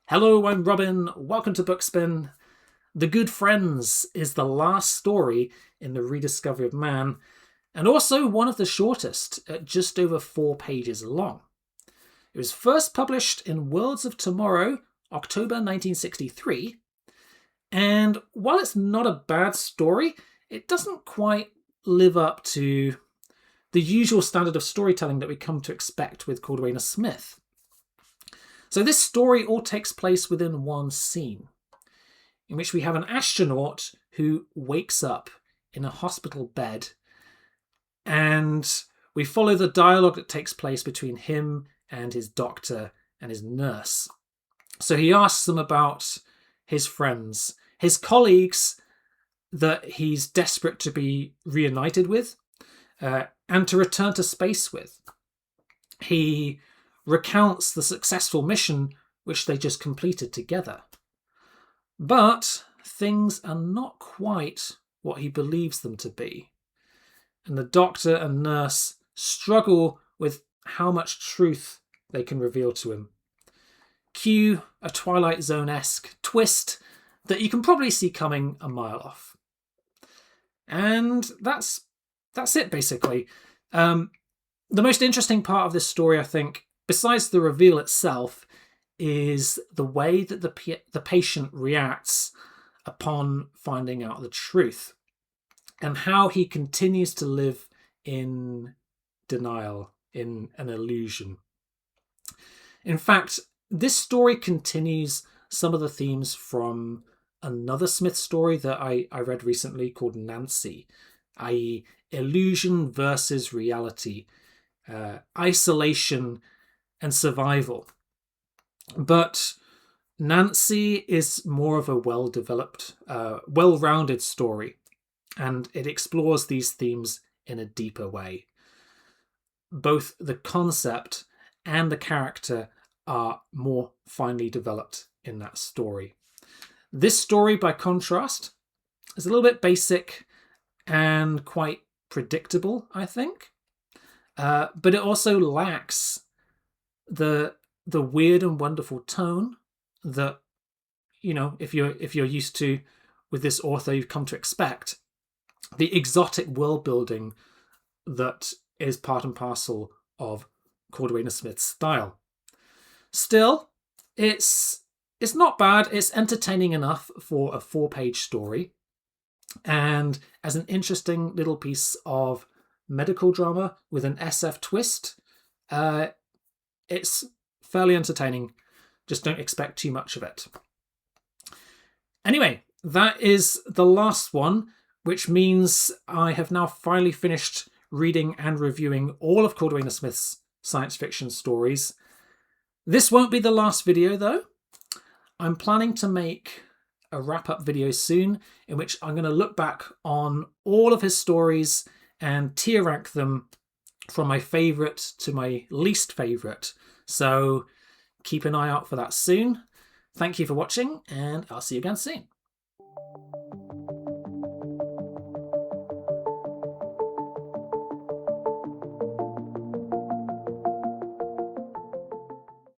Hello, I'm Robin. Welcome to Bookspin. The Good Friends is the last story in the rediscovery of man, and also one of the shortest, at just over 4 pages long. It was first published in Worlds of Tomorrow, October 1963, and while it's not a bad story, it doesn't quite live up to the usual standard of storytelling that we come to expect with Cordwainer Smith. So this story all takes place within one scene, in which we have an astronaut who wakes up in a hospital bed, and we follow the dialogue that takes place between him and his doctor and his nurse. So he asks them about his friends, his colleagues that he's desperate to be reunited with, and to return to space with. He recounts the successful mission which they just completed together. But things are not quite what he believes them to be. And the doctor and nurse struggle with how much truth they can reveal to him. Cue a Twilight Zone-esque twist that you can probably see coming a mile off. And that's it, basically. The most interesting part of this story, I think, besides the reveal itself, is the way that the patient reacts upon finding out the truth, and how he continues to live in denial, in an illusion. In fact, this story continues some of the themes from another Smith story that I read recently called Nancy, i.e. illusion versus reality, isolation and survival. But Nancy is more of a well-developed, well-rounded story, and it explores these themes in a deeper way. Both the concept and the character are more finely developed in that story. This story, by contrast, is a little bit basic and quite predictable, I think. But it also lacks the weird and wonderful tone that, if you're used to with this author, you've come to expect. The exotic world building that is part and parcel of Cordwainer Smith's style. Still, it's not bad. It's entertaining enough for a 4-page story, and as an interesting little piece of medical drama with an SF twist, it's fairly entertaining. Just don't expect too much of it. Anyway, that is the last one, which means I have now finally finished reading and reviewing all of Cordwainer Smith's science fiction stories. This won't be the last video, though. I'm planning to make a wrap-up video soon, in which I'm going to look back on all of his stories and tier rank them from my favourite to my least favourite. So keep an eye out for that soon. Thank you for watching, and I'll see you again soon.